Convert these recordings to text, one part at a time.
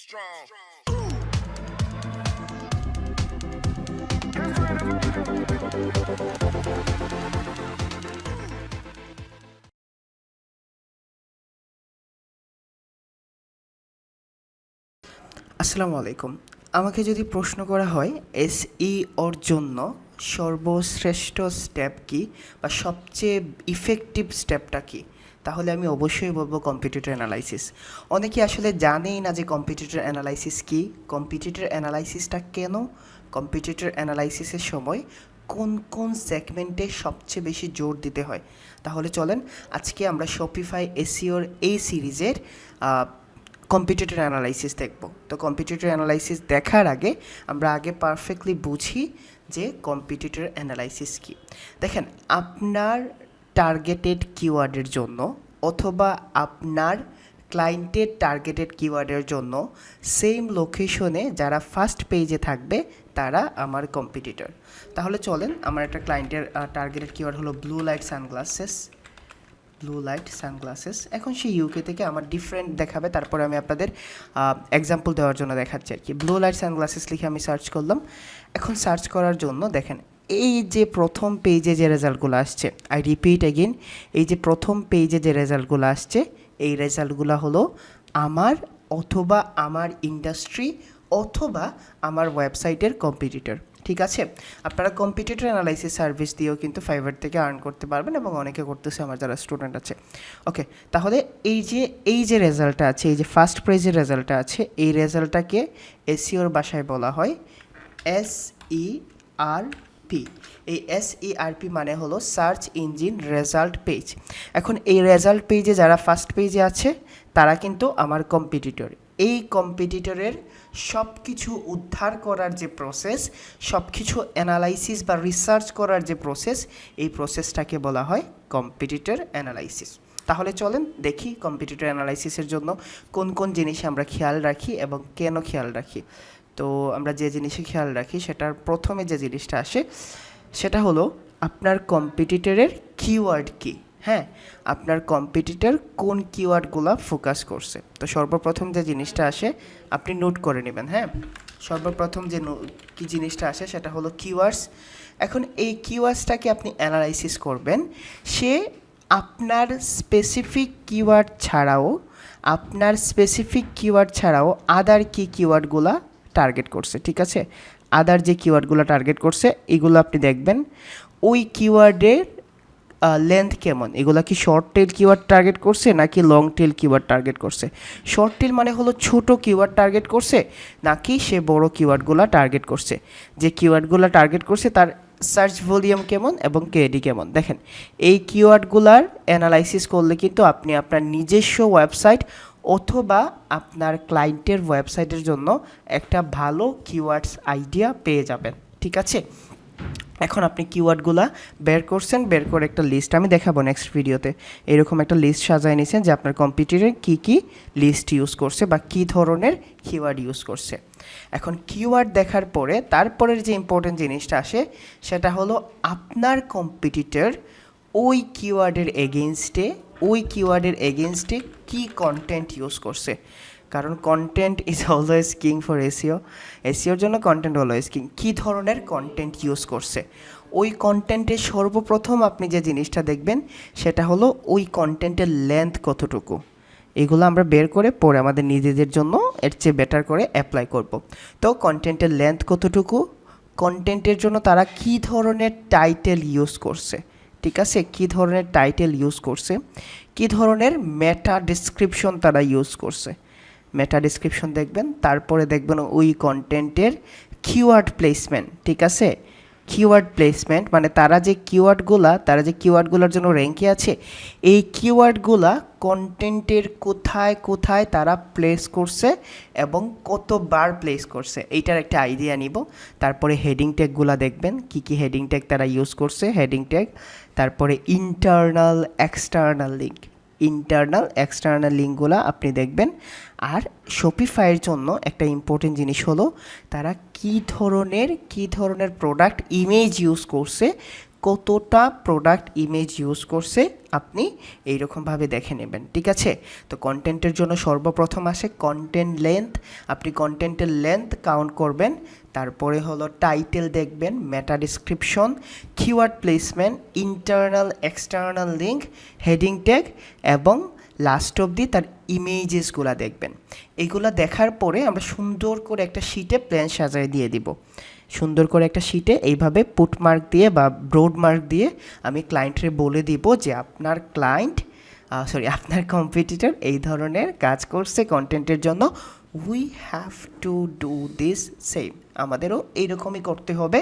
strong. আসসালামু আলাইকুম। আমাকে যদি প্রশ্ন করা হয় এসইওর জন্য সর্বশ্রেষ্ঠ স্টেপ কী বা সবচেয়ে ইফেক্টিভ স্টেপটা কী, তাহলে আমি অবশ্যই বলবো কম্পিটিটর অ্যানালাইসিস। অনেকে আসলে জানেই না যে কম্পিটিটর অ্যানালাইসিস কী, কম্পিটিটর অ্যানালাইসিসটা কেন, কম্পিটিটর অ্যানালাইসিসের সময় কোন কোন সেগমেন্টে সবচেয়ে বেশি জোর দিতে হয়। তাহলে চলেন আজকে আমরা শপিফাই এসইওর এই সিরিজের কম্পিটিটর অ্যানালাইসিস দেখব। তো কম্পিটিটর অ্যানালাইসিস দেখার আগে আমরা আগে পারফেক্টলি বুঝি যে কম্পিটিটর অ্যানালাইসিস কী। দেখেন, আপনার টার্গেটেড কিওয়ার্ডের জন্য অথবা আপনার ক্লায়েন্টের টার্গেটেড কিওয়ার্ডের জন্য সেম লোকেশনে যারা ফার্স্ট পেজে থাকবে তারা আমার কম্পিটিটর। তাহলে চলেন, আমার একটা ক্লায়েন্টের টার্গেটেড কিওয়ার্ড হলো ব্লু লাইট সানগ্লাসেস। এখন সেই ইউকে থেকে আমার ডিফারেন্ট দেখাবে, তারপরে আমি আপনাদের এক্সাম্পল দেওয়ার জন্য দেখাচ্ছি আর কি। ব্লু লাইট সানগ্লাসেস লিখে আমি সার্চ করলাম। এখন সার্চ করার জন্য দেখেন এই যে প্রথম পেজে যে রেজাল্টগুলো আসছে, আই রিপিট এগেইন, এই যে প্রথম পেজে যে রেজাল্টগুলো আসছে এই রেজাল্টগুলো হলো আমার অথবা আমার ইন্ডাস্ট্রি অথবা আমার ওয়েবসাইটের কম্পিটিটর। ঠিক আছে, আপনারা কম্পিটিটর অ্যানালাইসিস সার্ভিস দিয়েও কিন্তু ফাইবার থেকে আর্ন করতে পারবেন এবং অনেকে করতেছে আমার যারা স্টুডেন্ট আছে। ওকে, তাহলে এই যে রেজাল্টটা আছে, এই যে ফার্স্ট পেজের রেজাল্টটা আছে, এই রেজাল্টটাকে এসইওর ভাষায় বলা হয় SERP। এই SERP মানে হলো সার্চ ইঞ্জিন রেজাল্ট পেজ। এখন এই রেজাল্ট পেজে যারা ফার্স্ট পেজে আছে তারা কিন্তু আমার কম্পিটিটর। এই কম্পিটিটরের সব কিছু উদ্ধার করার যে প্রসেস, সব কিছু অ্যানালাইসিস বা রিসার্চ করার যে প্রসেস, এই প্রসেসটাকে বলা হয় কম্পিটিটর অ্যানালাইসিস। তাহলে চলেন দেখি কম্পিটিটর অ্যানালাইসিসের জন্য কোন কোন জিনিস আমরা খেয়াল রাখি এবং কেন খেয়াল রাখি। তো আমরা যে জিনিসে খেয়াল রাখি সেটার প্রথমে যে জিনিসটা আসে সেটা হলো আপনার কম্পিটিটরের কিওয়ার্ড কী। হ্যাঁ, আপনার কম্পিটিটর কোন কিওয়ার্ডগুলো ফোকাস করছে। তো সর্বপ্রথম যে জিনিসটা আসে আপনি নোট করে নেবেন। হ্যাঁ, সর্বপ্রথম যে কি জিনিসটা আসে সেটা হলো কিওয়ার্ডস। এখন এই কিওয়ার্ডসটাকে আপনি অ্যানালাইসিস করবেন, সে আপনার স্পেসিফিক কিওয়ার্ড ছাড়াও আদার কি কিওয়ার্ডগুলো টার্গেট করছে। ঠিক আছে, আদার যে কিওয়ার্ডগুলো টার্গেট করছে এগুলো আপনি দেখবেন। ওই কিওয়ার্ডের লেন্থ কেমন, এগুলা কি শর্ট টেল কিওয়ার্ড টার্গেট করছে নাকি লং টেল কিওয়ার্ড টার্গেট করছে। শর্ট টেল মানে হলো ছোট কিওয়ার্ড টার্গেট করছে নাকি সে বড় কিওয়ার্ডগুলো টার্গেট করছে। যে কিওয়ার্ডগুলো টার্গেট করছে তার সার্চ ভলিউম কেমন এবং কেডি কেমন। দেখেন, এই কিওয়ার্ডগুলার অ্যানালাইসিস করলে কিন্তু আপনি আপনার নিজস্ব ওয়েবসাইট অথবা আপনার ক্লায়েন্টের ওয়েবসাইটের জন্য একটা ভালো কিওয়ার্ডস আইডিয়া পেয়ে যাবেন। ঠিক আছে, এখন আপনি কিওয়ার্ডগুলো বের করছেন, বের করে একটা লিস্ট আমি দেখাবো নেক্সট ভিডিওতে। এরকম একটা লিস্ট সাজায় নিয়েছেন যে আপনার কম্পিটিটর কী লিস্ট ইউজ করছে বা কী ধরনের কিওয়ার্ড ইউজ করছে। এখন কিওয়ার্ড দেখার পরে তারপরের যে ইম্পর্টেন্ট জিনিসটা আসে সেটা হলো আপনার কম্পিটিটর ওই কিওয়ার্ডের এগেনস্টে কী কন্টেন্ট ইউজ করছে। কারণ content is always king for এসইওর জন্য কন্টেন্ট অলওয়েজ কিং। কী ধরনের কন্টেন্ট ইউজ করছে, ওই কন্টেন্টের সর্বপ্রথম আপনি যে জিনিসটা দেখবেন সেটা হলো ওই কন্টেন্টের লেন্থ কতটুকু। এগুলো আমরা বের করে পরে আমাদের নিজেদের জন্য এর চেয়ে বেটার করে অ্যাপ্লাই করব। তো কন্টেন্টের লেন্থ কতটুকু, কন্টেন্টের জন্য তারা কী ধরনের টাইটেল ইউজ করছে। ঠিক আছে, কী ধরনের টাইটেল ইউজ করছে, কী ধরনের মেটা ডিসক্রিপশন তারা ইউজ করছে। মেটা ডিসক্রিপশন দেখবেন, তারপরে দেখবেন ওই কন্টেন্টের কিওয়ার্ড প্লেসমেন্ট। ঠিক আছে, কিওয়ার্ড প্লেসমেন্ট মানে তারা যে কিওয়ার্ডগুলোর জন্য র্যাঙ্কে আছে, এই কিওয়ার্ডগুলা কন্টেন্টের কোথায় কোথায় তারা প্লেস করছে এবং কতবার প্লেস করছে, এইটার একটা আইডিয়া নিব। তারপরে হেডিং ট্যাগগুলো দেখবেন, কি কি হেডিং ট্যাগ তারা ইউজ করছে, হেডিং ট্যাগ। তারপরে ইন্টারনাল এক্সটার্নাল লিঙ্কগুলো আপনি দেখবেন। আর শপিফাইয়ের জন্য একটা ইম্পর্টেন্ট জিনিস হলো তারা কী ধরনের প্রোডাক্ট ইমেজ ইউজ করছে, কতটা প্রোডাক্ট ইমেজ ইউজ করছে আপনি এইরকমভাবে দেখে নেবেন, ঠিক আছে। তো কন্টেন্টের জন্য সর্বপ্রথম আসে কন্টেন্ট লেন্থ, আপনি কন্টেন্টের লেন্থ কাউন্ট করবেন। তারপরে হলো টাইটেল দেখবেন, meta description, keyword placement, internal external link, heading tag এবং লাস্ট অবধি তার ইমেজেসগুলো দেখবেন। এইগুলো দেখার পরে আমরা সুন্দর করে একটা শিটে প্ল্যান সাজায় দিয়ে দিব। সুন্দর করে একটা শিটে এইভাবে পুট মার্ক দিয়ে বা ব্রড মার্ক দিয়ে আমি ক্লায়েন্টরে বলে দিব যে আপনার আপনার কম্পিটিটর এই ধরনের কাজ করছে কন্টেন্টের জন্য, we have to do this same, আমাদেরও এইরকমই করতে হবে,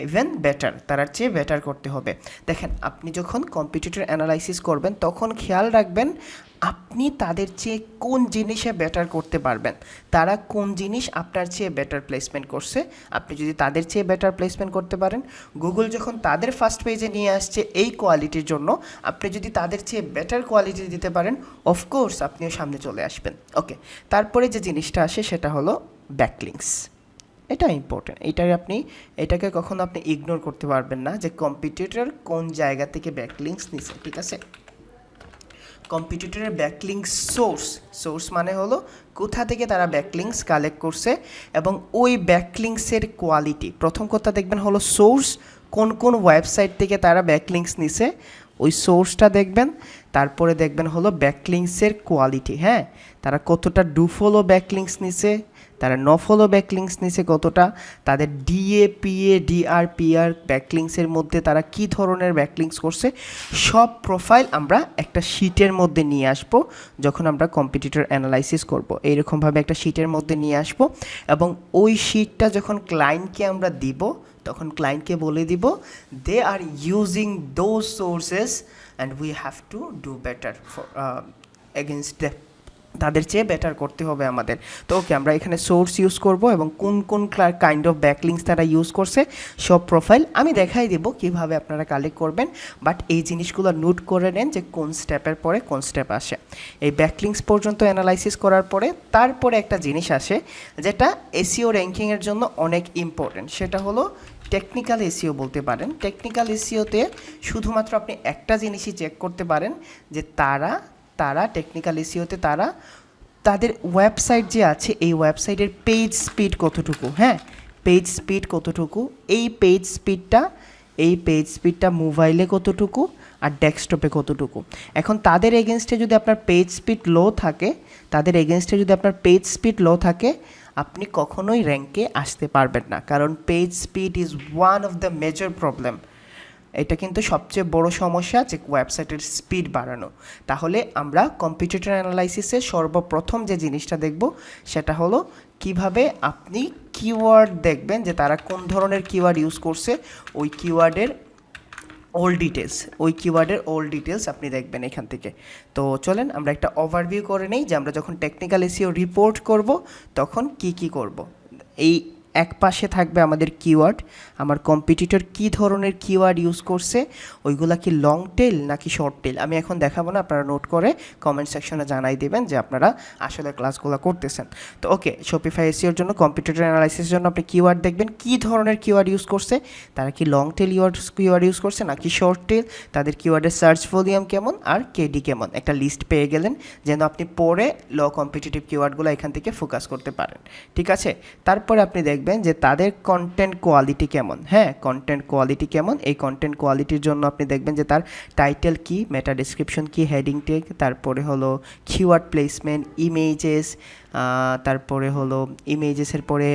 ইভেন বেটার, তার চেয়ে বেটার করতে হবে। দেখেন, আপনি যখন কম্পিটিটর অ্যানালাইসিস করবেন তখন খেয়াল রাখবেন আপনি তাদের চেয়ে কোন জিনিসে বেটার করতে পারবেন, তারা কোন জিনিস আপনার চেয়ে বেটার প্লেসমেন্ট করছে। আপনি যদি তাদের চেয়ে বেটার প্লেসমেন্ট করতে পারেন, গুগল যখন তাদের ফার্স্ট পেজে নিয়ে আসছে এই কোয়ালিটির জন্য, আপনি যদি তাদের চেয়ে বেটার কোয়ালিটি দিতে পারেন, অফকোর্স আপনিও সামনে চলে আসবেন। ওকে, তারপরে যে জিনিসটা আসে সেটা হলো ব্যাকলিংকস। এটা ইম্পর্টেন্ট, এটাকে কখনো আপনি ইগনোর করতে পারবেন না যে কম্পিটিটর কোন জায়গা থেকে ব্যাকলিংকস নিছে, ঠিক আছে। কম্পিটিটরের ব্যাকলিংকস সোর্স মানে হলো কোথা থেকে তারা ব্যাকলিংকস কালেক্ট করছে এবং ওই ব্যাকলিংকসের কোয়ালিটি। প্রথম কথা দেখবেন হলো সোর্স, কোন কোন ওয়েবসাইট থেকে তারা ব্যাকলিংকস নিছে ওই সোর্সটা দেখবেন। তারপরে দেখবেন হলো ব্যাকলিংকসের কোয়ালিটি, হ্যাঁ, তারা কতটা ডু ফলো ব্যাকলিংকস নিছে, তারা ন ফলো ব্যাকলিংকস নিছে কতটা, তাদের ডিএ পিএ ডিআরপিআর ব্যাকলিংকসের মধ্যে তারা কি ধরনের ব্যাকলিংকস করছে, সব প্রোফাইল আমরা একটা শিটের মধ্যে নিয়ে আসব যখন আমরা কম্পিটিটর অ্যানালাইসিস করব। এইরকমভাবে একটা শিটের মধ্যে নিয়ে আসব এবং ওই শিটটা যখন ক্লায়েন্টকে আমরা দিব তখন ক্লায়েন্টকে বলে দিব they are using those sources and we have to do better for against the, তাদের চেয়ে বেটার করতে হবে আমাদের। তো ওকে, আমরা এখানে সোর্স ইউজ করব এবং কোন কোন কাইন্ড অফ ব্যাকলিংকস তারা ইউজ করছে সব প্রোফাইল আমি দেখাই দেবো কীভাবে আপনারা কালেক্ট করবেন। বাট এই জিনিসগুলো নোট করে নেন যে কোন স্টেপের পরে কোন স্টেপ আসে। এই ব্যাকলিংকস পর্যন্ত অ্যানালাইসিস করার পরে তারপরে একটা জিনিস আসে যেটা এসইও র্যাঙ্কিংয়ের জন্য অনেক ইম্পর্টেন্ট, সেটা হলো টেকনিক্যাল এসইও বলতে পারেন। টেকনিক্যাল এসইওতে শুধুমাত্র আপনি একটা জিনিসই চেক করতে পারেন যে তারা টেকনিক্যাল এসইওতে তারা তাদের ওয়েবসাইট যে আছে এই ওয়েবসাইটের পেজ স্পিড কতটুকু, হ্যাঁ, পেজ স্পিড কতটুকু, এই পেজ স্পিডটা মোবাইলে কতটুকু আর ডেস্কটপে কতটুকু। এখন তাদের এগেনস্টে যদি আপনার পেজ স্পিড লো থাকে আপনি কখনোই র্যাঙ্কে আসতে পারবেন না, কারণ page speed is one of the major problem. এটা কিন্তু সবচেয়ে বড় সমস্যা যে ওয়েবসাইটের স্পিড বাড়ানো। তাহলে আমরা কম্পিটিটর অ্যানালাইসিসে সর্বপ্রথম যে জিনিসটা দেখব সেটা হলো কিভাবে আপনি কিওয়ার্ড দেখবেন যে তারা কোন ধরনের কিওয়ার্ড ইউজ করছে, ওই কিওয়ার্ডের অল ডিটেলস আপনি দেখবেন এখান থেকে। তো চলেন আমরা একটা ওভারভিউ করে নেই যে আমরা যখন টেকনিক্যাল এসইও রিপোর্ট করব তখন কি করব। এই এক পাশে থাকবে আমাদের কিওয়ার্ড, আমার কম্পিটিটর কী ধরনের কিওয়ার্ড ইউজ করছে, ওইগুলা কি লং টেল নাকি শর্ট টেল আমি এখন দেখাবো না, আপনারা নোট করে কমেন্ট সেকশনে জানাই দেবেন যে আপনারা আসলে ক্লাসগুলো করতেছেন। তো ওকে, শপিফাই এসইওর জন্য কম্পিটিটর অ্যানালাইসিসের জন্য আপনি কিওয়ার্ড দেখবেন কী ধরনের কিওয়ার্ড ইউজ করছে, তারা কি লং টেল কিওয়ার্ড ইউজ করছে নাকি শর্ট টেল, তাদের কিওয়ার্ডের সার্চ ভলিউম কেমন আর কেডি কেমন, একটা লিস্ট পেয়ে গেলেন যেন আপনি পরে কম্পিটিটিভ কিওয়ার্ডগুলো এখান থেকে ফোকাস করতে পারেন, ঠিক আছে। তারপরে আপনি দেখবেন যে তাদের কন্টেন্ট কোয়ালিটি কেমন, হ্যাঁ, কন্টেন্ট কোয়ালিটি কেমন, এই কন্টেন্ট কোয়ালিটির জন্য আপনি দেখবেন যে তার টাইটেল কি, মেটা ডেসক্রিপশন কি, হেডিং ট্যাগ, তারপরে হলো কিওয়ার্ড প্লেসমেন্ট, ইমেজেস, তারপরে হলো ইমেজেসের পরে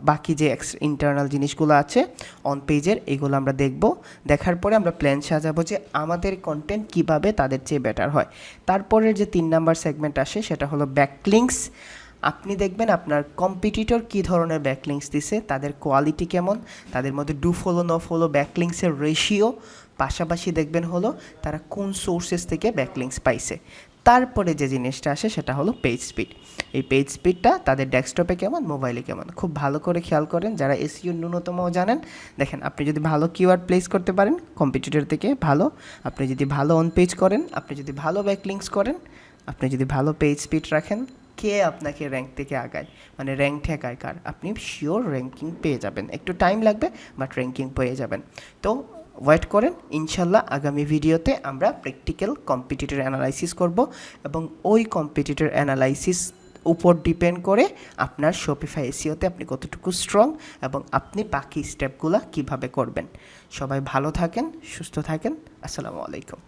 বাকি যে ইন্টারনাল জিনিসগুলো আছে অন পেজের এইগুলো আমরা দেখার পরে আমরা প্ল্যান সাজাবো যে আমাদের কন্টেন্ট কিভাবে তাদের চেয়ে বেটার হয়। তারপরের যে 3 নাম্বার সেগমেন্ট আসে সেটা হলো ব্যাকলিংকস। আপনি দেখবেন আপনার কম্পিটিটর কী ধরনের ব্যাকলিংকস দিছে, তাদের কোয়ালিটি কেমন, তাদের মধ্যে ডু ফলো ন ফলো ব্যাকলিংকসের রেশিও, পাশাপাশি দেখবেন হলো তারা কোন সোর্সেস থেকে ব্যাকলিংকস পাইছে। তারপরে যে জিনিসটা আসে সেটা হলো পেজ স্পিড। এই পেজ স্পিডটা তাদের ডেস্কটপে কেমন, মোবাইলে কেমন, খুব ভালো করে খেয়াল করেন যারা এসইও ন্যূনতম জানেন। দেখেন, আপনি যদি ভালো কিওয়ার্ড প্লেস করতে পারেন কম্পিটিটর থেকে ভালো, আপনি যদি ভালো অন পেজ করেন, আপনি যদি ভালো ব্যাকলিংকস করেন, আপনি যদি ভালো পেজ স্পিড রাখেন, কে আপনাকে র্যাঙ্ক থেকে আগায়, মানে র্যাঙ্ক ঠেকায় কার, আপনি শিওর র্যাঙ্কিং পেয়ে যাবেন। একটু টাইম লাগবে বাট র্যাঙ্কিং পেয়ে যাবেন। তো ওয়েট করেন, ইনশাল্লাহ আগামী ভিডিওতে আমরা প্র্যাকটিক্যাল কম্পিটিটর অ্যানালাইসিস করব এবং ওই কম্পিটিটর অ্যানালাইসিস উপর ডিপেন্ড করে আপনার শপিফাই এসইওতে আপনি কতটুকু স্ট্রং এবং আপনি বাকি স্টেপগুলো কিভাবে করবেন। সবাই ভালো থাকেন, সুস্থ থাকেন। আসসালামু আলাইকুম।